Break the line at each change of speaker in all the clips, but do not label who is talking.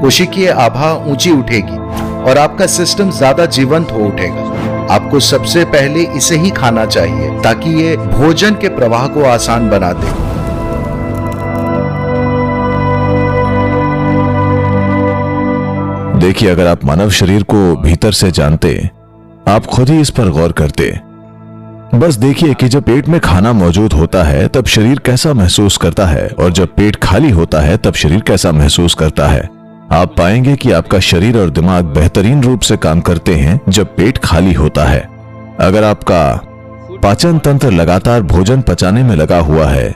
कोशिकीय आभा ऊंची उठेगी और आपका सिस्टम ज्यादा जीवंत हो उठेगा। आपको सबसे पहले इसे ही खाना चाहिए ताकि ये भोजन के प्रवाह को आसान बना दे।
देखिए, अगर आप मानव शरीर को भीतर से जानते, आप खुद ही इस पर गौर करते। बस देखिए कि जब पेट में खाना मौजूद होता है तब शरीर कैसा महसूस करता है और जब पेट खाली होता है तब शरीर कैसा महसूस करता है। आप पाएंगे कि आपका शरीर और दिमाग बेहतरीन रूप से काम करते हैं जब पेट खाली होता है। अगर आपका पाचन तंत्र लगातार भोजन पचाने में लगा हुआ है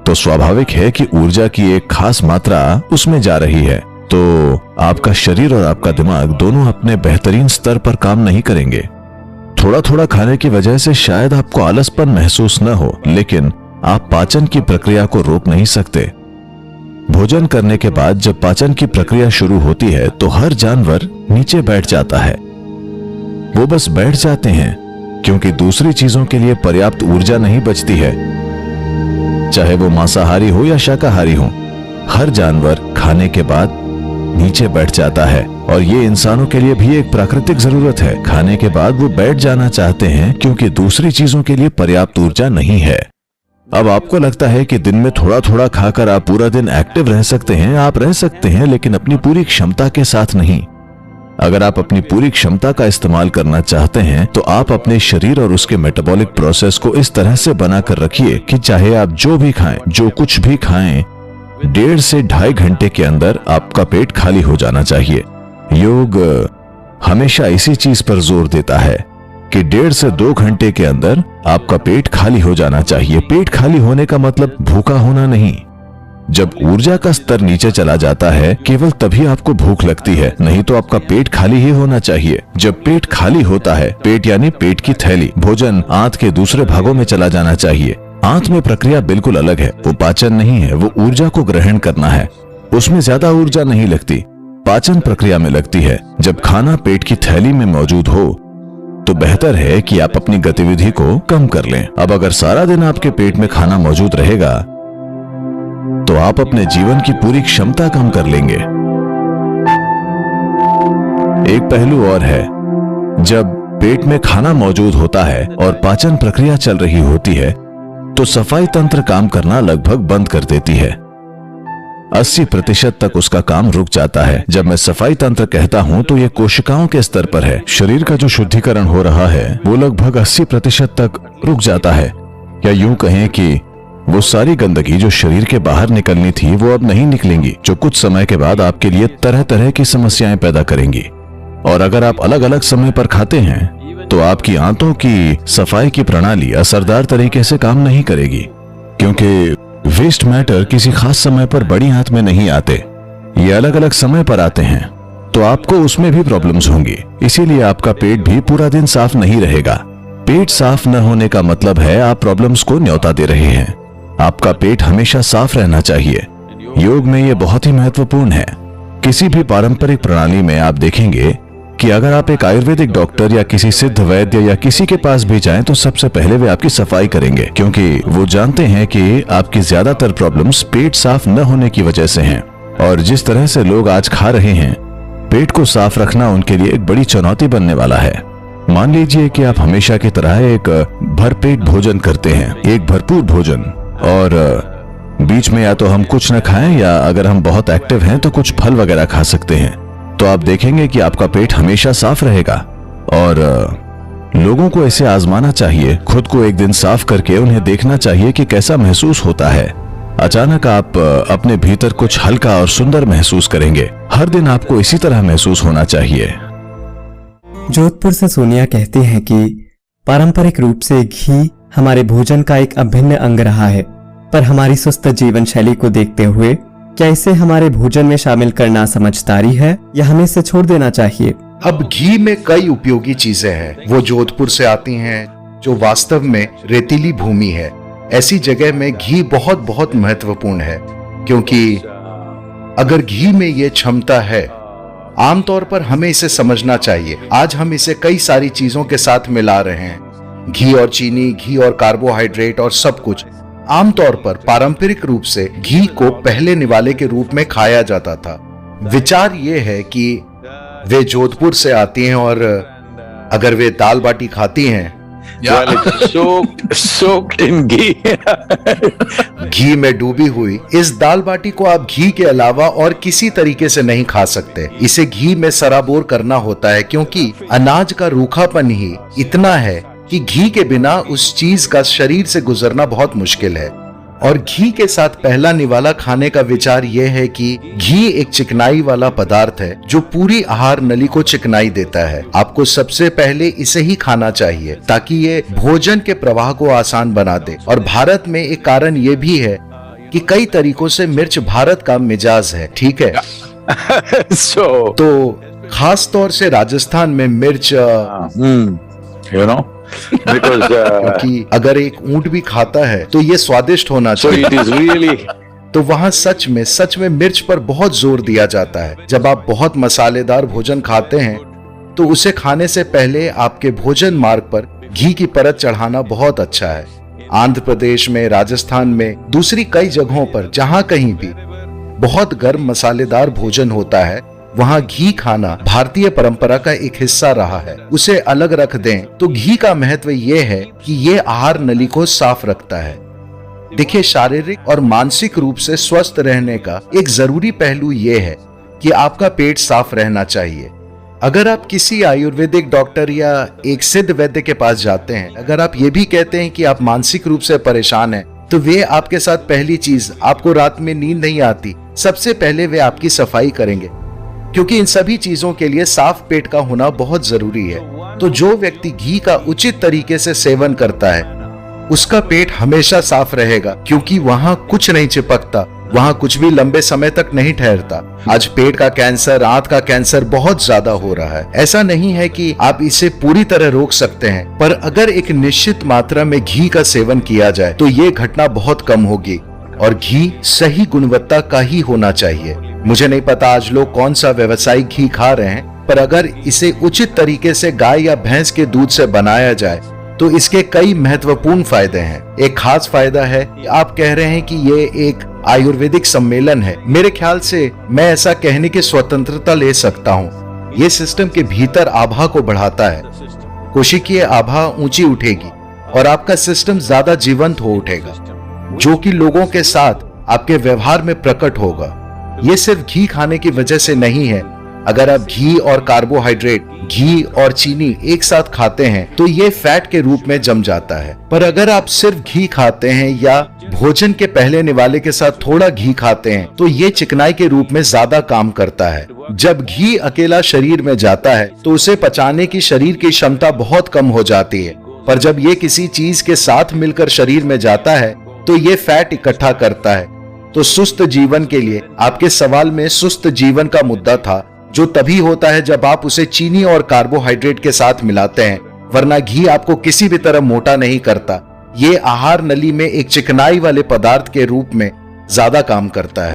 तो स्वाभाविक है कि ऊर्जा की एक खास मात्रा उसमें जा रही है। तो आपका शरीर और आपका दिमाग दोनों अपने बेहतरीन स्तर पर काम नहीं करेंगे। थोड़ा थोड़ा खाने की वजह से शायद आपको आलसपन महसूस न हो, लेकिन आप पाचन की प्रक्रिया को रोक नहीं सकते। भोजन करने के बाद जब पाचन की प्रक्रिया शुरू होती है तो हर जानवर नीचे बैठ जाता है। वो बस बैठ जाते हैं क्योंकि दूसरी चीजों के लिए पर्याप्त ऊर्जा नहीं बचती है। चाहे वो मांसाहारी हो या शाकाहारी हो, हर जानवर खाने के बाद नीचे बैठ जाता है और ये इंसानों के लिए भी एक प्राकृतिक जरूरत है। खाने के बाद वो बैठ जाना चाहते हैं क्योंकि दूसरी चीजों के लिए पर्याप्त ऊर्जा नहीं है। अब आपको लगता है कि दिन में थोड़ा थोड़ा खाकर आप पूरा दिन एक्टिव रह सकते हैं। आप रह सकते हैं, लेकिन अपनी पूरी क्षमता के साथ नहीं। अगर आप अपनी पूरी क्षमता का इस्तेमाल करना चाहते हैं तो आप अपने शरीर और उसके मेटाबॉलिक प्रोसेस को इस तरह से बनाकर रखिए कि चाहे आप जो भी खाएं, जो कुछ भी खाएं, 1.5 से 2.5 घंटे के अंदर आपका पेट खाली हो जाना चाहिए। योग हमेशा इसी चीज पर जोर देता है कि 1.5 से 2 घंटे के अंदर आपका पेट खाली हो जाना चाहिए। पेट खाली होने का मतलब भूखा होना नहीं। जब ऊर्जा का स्तर नीचे चला जाता है केवल तभी आपको भूख लगती है, नहीं तो आपका पेट खाली ही होना चाहिए। जब पेट खाली होता है, पेट यानी पेट की थैली, भोजन आंत के दूसरे भागों में चला जाना चाहिए। आंत में प्रक्रिया बिल्कुल अलग है। वो पाचन नहीं है, वो ऊर्जा को ग्रहण करना है। उसमें ज्यादा ऊर्जा नहीं लगती, पाचन प्रक्रिया में लगती है। जब खाना पेट की थैली में मौजूद हो तो बेहतर है कि आप अपनी गतिविधि को कम कर लें। अब अगर सारा दिन आपके पेट में खाना मौजूद रहेगा तो आप अपने जीवन की पूरी क्षमता कम कर लेंगे। एक पहलू और है, जब पेट में खाना मौजूद होता है और पाचन प्रक्रिया चल रही होती है तो सफाई तंत्र काम करना लगभग बंद कर देती है। 80% तक उसका काम रुक जाता है। जब मैं सफाई तंत्र कहता हूं तो यह कोशिकाओं के स्तर पर है। शरीर का जो शुद्धिकरण हो रहा है वो लगभग 80% तक रुक जाता है, या यूं कहें कि वो सारी गंदगी जो शरीर के बाहर निकलनी थी वो अब नहीं निकलेंगी, जो कुछ समय के बाद आपके लिए तरह तरह की समस्याएं पैदा करेंगी। और अगर आप अलग अलग समय पर खाते हैं तो आपकी आंतों की सफाई की प्रणाली असरदार तरीके से काम नहीं करेगी, क्योंकि वेस्ट मैटर किसी खास समय पर बड़ी आंत में नहीं आते, ये अलग अलग समय पर आते हैं, तो आपको उसमें भी प्रॉब्लम्स होंगी। इसीलिए आपका पेट भी पूरा दिन साफ नहीं रहेगा। पेट साफ न होने का मतलब है आप प्रॉब्लम्स को न्योता दे रहे हैं। आपका पेट हमेशा साफ रहना चाहिए। योग में यह बहुत ही महत्वपूर्ण है। किसी भी पारंपरिक प्रणाली में आप देखेंगे कि अगर आप एक आयुर्वेदिक डॉक्टर या किसी सिद्ध वैद्य या किसी के पास भी जाएं तो सबसे पहले वे आपकी सफाई करेंगे, क्योंकि वो जानते हैं कि आपकी ज्यादातर प्रॉब्लम्स पेट साफ न होने की वजह से हैं। और जिस तरह से लोग आज खा रहे हैं, पेट को साफ रखना उनके लिए एक बड़ी चुनौती बनने वाला है। मान लीजिए कि आप हमेशा की तरह एक भरपेट भोजन करते हैं, एक भरपूर भोजन, और बीच में या तो हम कुछ न खाएं या अगर हम बहुत एक्टिव हैं तो कुछ फल वगैरह खा सकते हैं, तो आप देखेंगे कि आपका पेट हमेशा साफ रहेगा। और लोगों को इसे आजमाना चाहिए, खुद को एक दिन साफ करके उन्हें देखना चाहिए कि कैसा महसूस होता है। अचानक आप अपने भीतर कुछ हल्का और सुंदर महसूस करेंगे। हर दिन आपको इसी तरह महसूस होना चाहिए।
जोधपुर से सोनिया कहती हैं कि पारंपरिक रूप से घी हमारे भोजन का एक अभिन्न अंग रहा है, पर हमारी सुस्त जीवन शैली को देखते हुए क्या इसे हमारे भोजन में शामिल करना समझदारी है या हमें इसे छोड़ देना चाहिए?
अब घी में कई उपयोगी चीजें हैं, वो जोधपुर से आती हैं, जो वास्तव में रेतीली भूमि है। ऐसी जगह में घी बहुत बहुत महत्वपूर्ण है, क्योंकि अगर घी में ये क्षमता है, आमतौर पर हमें इसे समझना चाहिए। आज हम इसे कई सारी चीजों के साथ मिला रहे हैं, घी और चीनी, घी और कार्बोहाइड्रेट और सब कुछ। आमतौर पर पारंपरिक रूप से घी को पहले निवाले के रूप में खाया जाता था। विचार ये है कि वे जोधपुर से आती हैं और अगर वे दाल बाटी खाती हैं,
Well, it's soaked in ghee.
घी में डूबी हुई इस दाल बाटी को आप घी के अलावा और किसी तरीके से नहीं खा सकते। इसे घी में सराबोर करना होता है क्योंकि अनाज का रूखापन ही इतना है कि घी के बिना उस चीज का शरीर से गुजरना बहुत मुश्किल है। और घी के साथ पहला निवाला खाने का विचार यह है कि घी एक चिकनाई वाला पदार्थ है जो पूरी आहार नली को चिकनाई देता है। आपको सबसे पहले इसे ही खाना चाहिए ताकि ये भोजन के प्रवाह को आसान बना दे। और भारत में एक कारण ये भी है कि कई तरीकों से मिर्च भारत का मिजाज है, ठीक है।
So,
तो खास तौर से राजस्थान में मिर्च
you know, because
क्योंकि अगर एक ऊंट भी खाता है तो ये स्वादिष्ट होना
so
चाहिए।
it is really
तो वहाँ सच में मिर्च पर बहुत जोर दिया जाता है। जब आप बहुत मसालेदार भोजन खाते हैं तो उसे खाने से पहले आपके भोजन मार्ग पर घी की परत चढ़ाना बहुत अच्छा है। आंध्र प्रदेश में, राजस्थान में, दूसरी कई जगहों पर जहाँ कहीं भी बहुत गर्म मसालेदार भोजन होता है वहाँ घी खाना भारतीय परंपरा का एक हिस्सा रहा है। उसे अलग रख दें तो घी का महत्व ये है कि ये आहार नली को साफ रखता है। देखिए, शारीरिक और मानसिक रूप से स्वस्थ रहने का एक जरूरी पहलू ये है कि आपका पेट साफ रहना चाहिए। अगर आप किसी आयुर्वेदिक डॉक्टर या एक सिद्ध वैद्य के पास जाते हैं, अगर आप ये भी कहते हैं कि आप मानसिक रूप से परेशान हैं, तो वे आपके साथ पहली चीज, आपको रात में नींद नहीं आती, सबसे पहले वे आपकी सफाई करेंगे क्योंकि इन सभी चीजों के लिए साफ पेट का होना बहुत जरूरी है। तो जो व्यक्ति घी का उचित तरीके से सेवन करता है उसका पेट हमेशा साफ रहेगा क्योंकि वहाँ कुछ नहीं चिपकता, वहाँ कुछ भी लंबे समय तक नहीं ठहरता। आज पेट का कैंसर, आंत का कैंसर बहुत ज्यादा हो रहा है। ऐसा नहीं है कि आप इसे पूरी तरह रोक सकते हैं, पर अगर एक निश्चित मात्रा में घी का सेवन किया जाए तो ये घटना बहुत कम होगी। और घी सही गुणवत्ता का ही होना चाहिए। मुझे नहीं पता आज लोग कौन सा व्यावसायिक घी खा रहे हैं, पर अगर इसे उचित तरीके से गाय या भैंस के दूध से बनाया जाए तो इसके कई महत्वपूर्ण फायदे हैं। एक खास फायदा है कि आप कह रहे हैं कि ये एक आयुर्वेदिक सम्मेलन है। मेरे ख्याल से मैं ऐसा कहने की स्वतंत्रता ले सकता हूँ। ये सिस्टम के भीतर आभा को बढ़ाता है। कोशिकीय आभा ऊंची उठेगी और आपका सिस्टम ज्यादा जीवंत हो उठेगा, जो कि लोगों के साथ आपके व्यवहार में प्रकट होगा। ये सिर्फ घी खाने की वजह से नहीं है। अगर आप घी और कार्बोहाइड्रेट, घी और चीनी एक साथ खाते हैं तो ये फैट के रूप में जम जाता है। पर अगर आप सिर्फ घी खाते हैं या भोजन के पहले निवाले के साथ थोड़ा घी खाते हैं तो ये चिकनाई के रूप में ज्यादा काम करता है। जब घी अकेला शरीर में जाता है तो उसे पचाने की शरीर की क्षमता बहुत कम हो जाती है, पर जब ये किसी चीज के साथ मिलकर शरीर में जाता है तो ये फैट इकट्ठा करता है। तो सुस्त जीवन के लिए, आपके सवाल में सुस्त जीवन का मुद्दा था, जो तभी होता है जब आप उसे चीनी और कार्बोहाइड्रेट के साथ मिलाते हैं, वरना घी आपको किसी भी तरह मोटा नहीं करता। ये आहार नली में एक चिकनाई वाले पदार्थ के रूप में ज्यादा काम करता है।